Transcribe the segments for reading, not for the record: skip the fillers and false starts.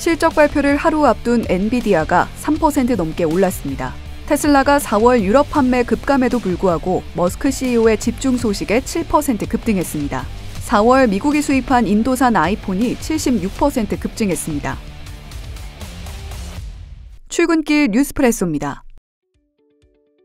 실적 발표를 하루 앞둔 엔비디아가 3% 넘게 올랐습니다. 테슬라가 4월 유럽 판매 급감에도 불구하고 머스크 CEO의 집중 소식에 7% 급등했습니다. 4월 미국이 수입한 인도산 아이폰이 76% 급증했습니다. 출근길 뉴스프레소입니다.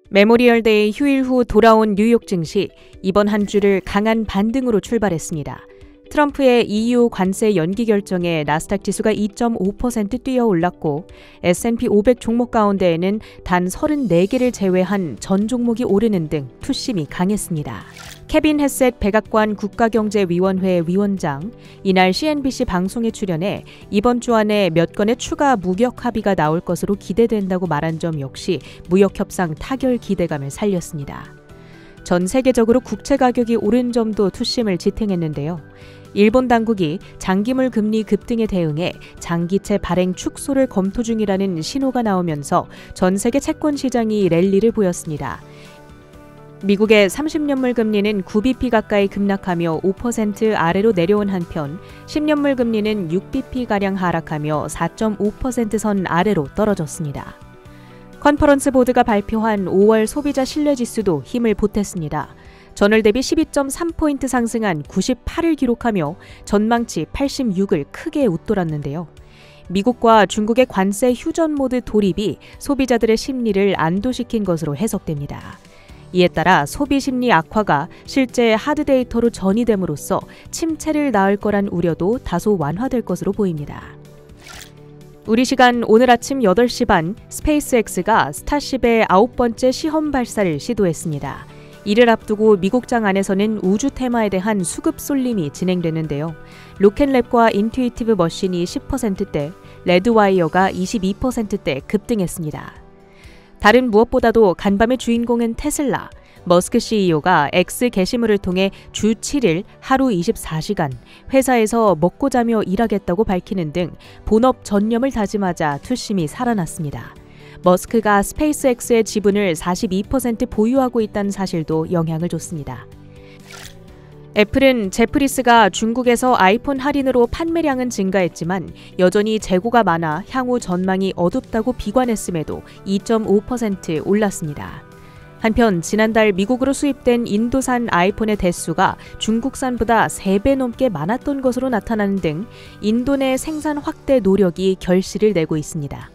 메모리얼 데이 휴일 후 돌아온 뉴욕 증시, 이번 한 주를 강한 반등으로 출발했습니다. 트럼프의 EU 관세 연기 결정에 나스닥 지수가 2.5% 뛰어 올랐고 S&P 500 종목 가운데에는 단 34개를 제외한 전 종목이 오르는 등 투심이 강했습니다. 케빈 헤셋 백악관 국가경제위원회 위원장, 이날 CNBC 방송에 출연해 이번 주 안에 몇 건의 추가 무역 합의가 나올 것으로 기대된다고 말한 점 역시 무역 협상 타결 기대감을 살렸습니다. 전 세계적으로 국채 가격이 오른 점도 투심을 지탱했는데요. 일본 당국이 장기물 금리 급등에 대응해 장기채 발행 축소를 검토 중이라는 신호가 나오면서 전 세계 채권 시장이 랠리를 보였습니다. 미국의 30년물 금리는 9bp 가까이 급락하며 5% 아래로 내려온 한편 10년물 금리는 6bp가량 하락하며 4.5% 선 아래로 떨어졌습니다. 컨퍼런스 보드가 발표한 5월 소비자 신뢰지수도 힘을 보탰습니다. 전월 대비 12.3포인트 상승한 98을 기록하며 전망치 86을 크게 웃돌았는데요. 미국과 중국의 관세 휴전 모드 돌입이 소비자들의 심리를 안도시킨 것으로 해석됩니다. 이에 따라 소비 심리 악화가 실제 하드 데이터로 전이됨으로써 침체를 낳을 거란 우려도 다소 완화될 것으로 보입니다. 우리 시간 오늘 아침 8시 반 스페이스X가 스타쉽의 9번째 시험 발사를 시도했습니다. 이를 앞두고 미국장 안에서는 우주 테마에 대한 수급 쏠림이 진행되는데요. 로켓랩과 인투이티브 머신이 10%대, 레드와이어가 22%대 급등했습니다. 다른 무엇보다도 간밤의 주인공은 테슬라. 머스크 CEO가 X 게시물을 통해 주 7일 하루 24시간 회사에서 먹고 자며 일하겠다고 밝히는 등 본업 전념을 다짐하자 투심이 살아났습니다. 머스크가 스페이스X의 지분을 42% 보유하고 있다는 사실도 영향을 줬습니다. 애플은 제프리스가 중국에서 아이폰 할인으로 판매량은 증가했지만 여전히 재고가 많아 향후 전망이 어둡다고 비관했음에도 2.5% 올랐습니다. 한편 지난달 미국으로 수입된 인도산 아이폰의 대수가 중국산보다 3배 넘게 많았던 것으로 나타나는 등 인도 내 생산 확대 노력이 결실을 내고 있습니다.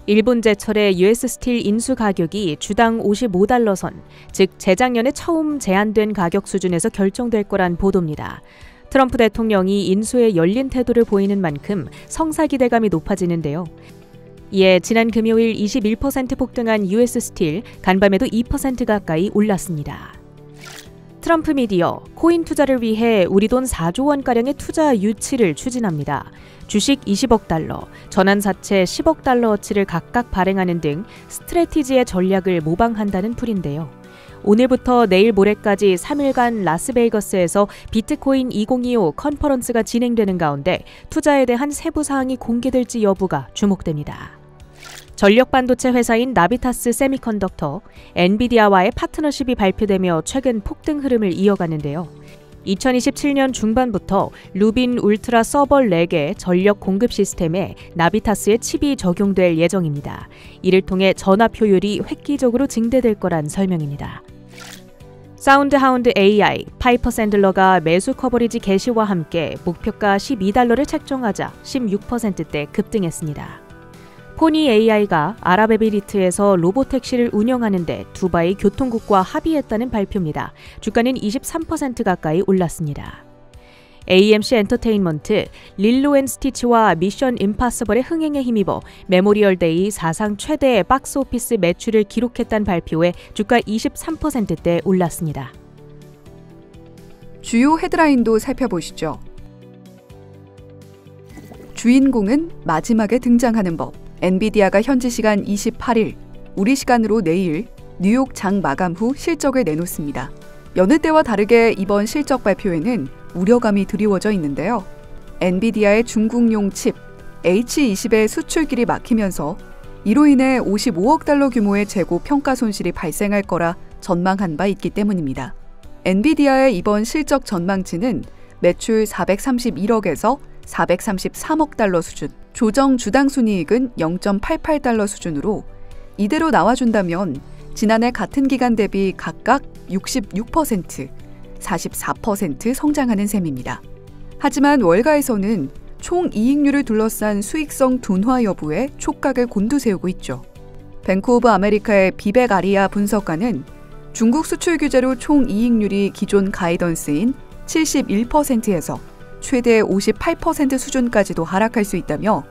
일본제철의 US 스틸 인수 가격이 주당 $55 선, 즉 재작년에 처음 제한된 가격 수준에서 결정될 거란 보도입니다. 트럼프 대통령이 인수에 열린 태도를 보이는 만큼 성사 기대감이 높아지는데요. 이에 지난 금요일 21% 폭등한 US 스틸, 간밤에도 2% 가까이 올랐습니다. 트럼프 미디어, 코인 투자를 위해 우리 돈 4조 원가량의 투자 유치를 추진합니다. 주식 20억 달러, 전환사채 10억 달러어치를 각각 발행하는 등 스트래티지의 전략을 모방한다는 풀인데요. 오늘부터 내일 모레까지 3일간 라스베이거스에서 비트코인 2025 컨퍼런스가 진행되는 가운데 투자에 대한 세부 사항이 공개될지 여부가 주목됩니다. 전력 반도체 회사인 나비타스 세미컨덕터, 엔비디아와의 파트너십이 발표되며 최근 폭등 흐름을 이어가는데요. 2027년 중반부터 루빈 울트라 서버 렉의 전력 공급 시스템에 나비타스의 칩이 적용될 예정입니다. 이를 통해 전압 효율이 획기적으로 증대될 거란 설명입니다. 사운드하운드 AI, 파이퍼 샌들러가 매수 커버리지 개시와 함께 목표가 $12를 책정하자 16%대 급등했습니다. 포니 AI가 아랍에미리트에서 로보택시를 운영하는데 두바이 교통국과 합의했다는 발표입니다. 주가는 23% 가까이 올랐습니다. AMC 엔터테인먼트, 릴로 앤 스티치와 미션 임파서블의 흥행에 힘입어 메모리얼 데이 사상 최대의 박스오피스 매출을 기록했다는 발표에 주가 23%대 올랐습니다. 주요 헤드라인도 살펴보시죠. 주인공은 마지막에 등장하는 법. 엔비디아가 현지 시간 28일, 우리 시간으로 내일 뉴욕 장 마감 후 실적을 내놓습니다. 여느 때와 다르게 이번 실적 발표에는 우려감이 드리워져 있는데요. 엔비디아의 중국용 칩 H20의 수출길이 막히면서 이로 인해 $55억 달러 규모의 재고 평가 손실이 발생할 거라 전망한 바 있기 때문입니다. 엔비디아의 이번 실적 전망치는 매출 431억에서 433억 달러 수준, 조정 주당 순이익은 0.88달러 수준으로 이대로 나와준다면 지난해 같은 기간 대비 각각 66%, 44% 성장하는 셈입니다. 하지만 월가에서는 총 이익률을 둘러싼 수익성 둔화 여부에 촉각을 곤두세우고 있죠. 뱅크 오브 아메리카의 비백 아리아 분석가는 중국 수출 규제로 총 이익률이 기존 가이던스인 71%에서 최대 58% 수준까지도 하락할 수 있다며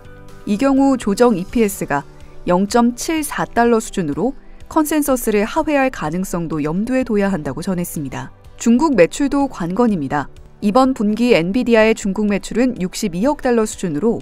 이 경우 조정 EPS가 0.74달러 수준으로 컨센서스를 하회할 가능성도 염두에 둬야 한다고 전했습니다. 중국 매출도 관건입니다. 이번 분기 엔비디아의 중국 매출은 62억 달러 수준으로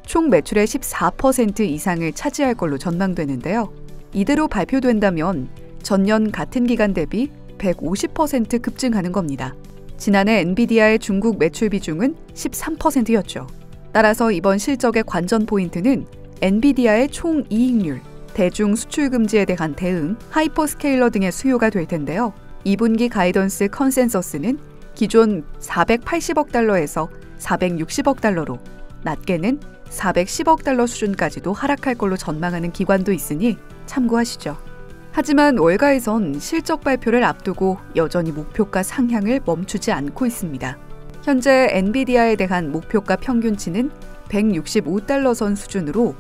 총 매출의 14% 이상을 차지할 걸로 전망되는데요. 이대로 발표된다면 전년 같은 기간 대비 150% 급증하는 겁니다. 지난해 엔비디아의 중국 매출 비중은 13%였죠. 따라서 이번 실적의 관전 포인트는 엔비디아의 총 이익률, 대중 수출 금지에 대한 대응, 하이퍼스케일러 등의 수요가 될 텐데요. 2분기 가이던스 컨센서스는 기존 480억 달러에서 460억 달러로, 낮게는 410억 달러 수준까지도 하락할 걸로 전망하는 기관도 있으니 참고하시죠. 하지만 월가에선 실적 발표를 앞두고 여전히 목표가 상향을 멈추지 않고 있습니다. 현재 엔비디아에 대한 목표가 평균치는 165달러 선 수준으로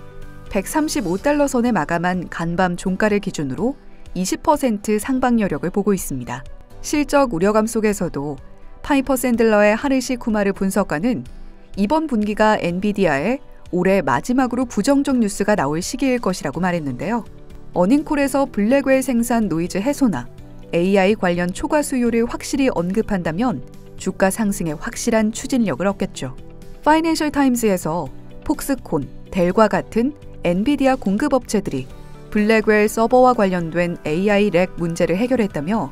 135달러 선에 마감한 간밤 종가를 기준으로 20% 상방 여력을 보고 있습니다. 실적 우려감 속에서도 파이퍼 샌들러의 하르시 쿠마르 분석가는 이번 분기가 엔비디아의 올해 마지막으로 부정적 뉴스가 나올 시기일 것이라고 말했는데요. 어닝콜에서 블랙웰 생산 노이즈 해소나 AI 관련 초과 수요를 확실히 언급한다면 주가 상승에 확실한 추진력을 얻겠죠. 파이낸셜 타임스에서 폭스콘, 델과 같은 엔비디아 공급업체들이 블랙웰 서버와 관련된 AI 렉 문제를 해결했다며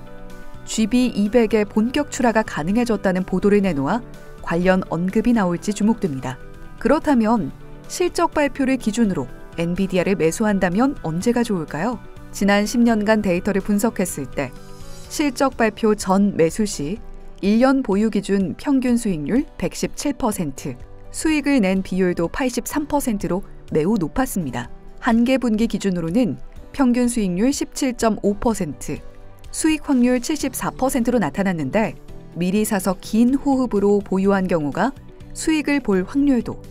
GB200의 본격 출하가 가능해졌다는 보도를 내놓아 관련 언급이 나올지 주목됩니다. 그렇다면 실적 발표를 기준으로 엔비디아를 매수한다면 언제가 좋을까요? 지난 10년간 데이터를 분석했을 때 실적 발표 전 매수 시 1년 보유 기준 평균 수익률 117%, 수익을 낸 비율도 83%로 매우 높았습니다. 한개 분기 기준으로는 평균 수익률 17.5%, 수익 확률 74%로 나타났는데 미리 사서 긴 호흡으로 보유한 경우가 수익을 볼 확률도,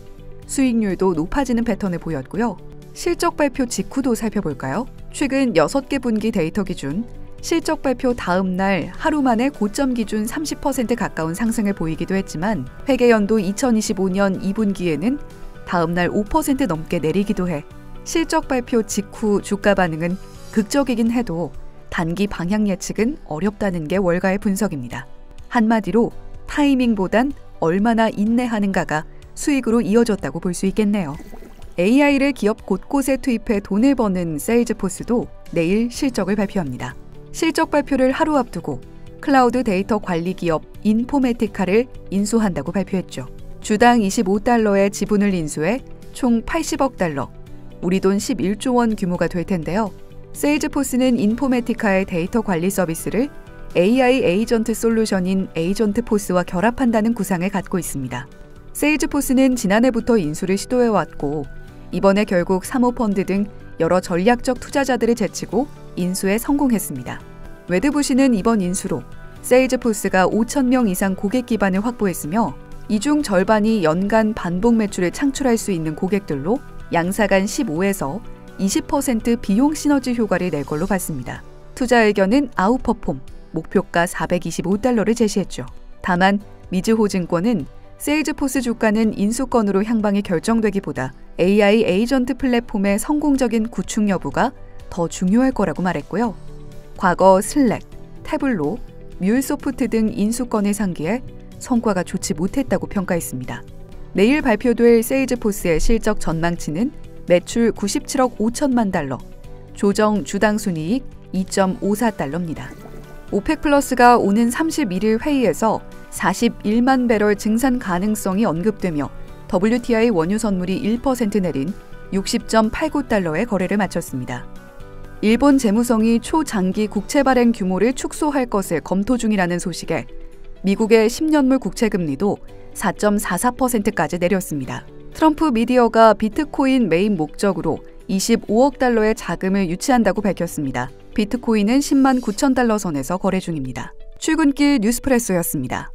수익률도 높아지는 패턴을 보였고요. 실적 발표 직후도 살펴볼까요? 최근 6개 분기 데이터 기준 실적 발표 다음 날 하루 만에 고점 기준 30% 가까운 상승을 보이기도 했지만 회계연도 2025년 2분기에는 다음 날 5% 넘게 내리기도 해 실적 발표 직후 주가 반응은 극적이긴 해도 단기 방향 예측은 어렵다는 게 월가의 분석입니다. 한마디로 타이밍보단 얼마나 인내하는가가 수익으로 이어졌다고 볼 수 있겠네요. AI를 기업 곳곳에 투입해 돈을 버는 세일즈포스도 내일 실적을 발표합니다. 실적 발표를 하루 앞두고 클라우드 데이터 관리 기업 인포메티카를 인수한다고 발표했죠. 주당 25달러의 지분을 인수해 총 80억 달러, 우리 돈 11조 원 규모가 될 텐데요. 세일즈포스는 인포메티카의 데이터 관리 서비스를 AI 에이전트 솔루션인 에이전트포스와 결합한다는 구상을 갖고 있습니다. 세일즈포스는 지난해부터 인수를 시도해왔고 이번에 결국 사모펀드 등 여러 전략적 투자자들을 제치고 인수에 성공했습니다. 웨드부시는 이번 인수로 세일즈포스가 5,000명 이상 고객 기반을 확보했으며 이 중 절반이 연간 반복 매출을 창출할 수 있는 고객들로 양사간 15에서 20% 비용 시너지 효과를 낼 걸로 봤습니다. 투자 의견은 아웃퍼폼, 목표가 425달러를 제시했죠. 다만 미즈호증권은 세일즈포스 주가는 인수건으로 향방이 결정되기보다 AI 에이전트 플랫폼의 성공적인 구축 여부가 더 중요할 거라고 말했고요. 과거 슬랙, 태블로, 뮬소프트 등 인수건을 상기해 성과가 좋지 못했다고 평가했습니다. 내일 발표될 세일즈포스의 실적 전망치는 매출 97억 5천만 달러, 조정 주당 순이익 2.54달러입니다. 오펙 플러스가 오는 31일 회의에서 41만 배럴 증산 가능성이 언급되며 WTI 원유 선물이 1% 내린 60.89달러의 거래를 마쳤습니다. 일본 재무성이 초장기 국채 발행 규모를 축소할 것을 검토 중이라는 소식에 미국의 10년물 국채 금리도 4.44%까지 내렸습니다. 트럼프 미디어가 비트코인 메인 목적으로 25억 달러의 자금을 유치한다고 밝혔습니다. 비트코인은 10만 9천 달러 선에서 거래 중입니다. 출근길 뉴스프레소였습니다.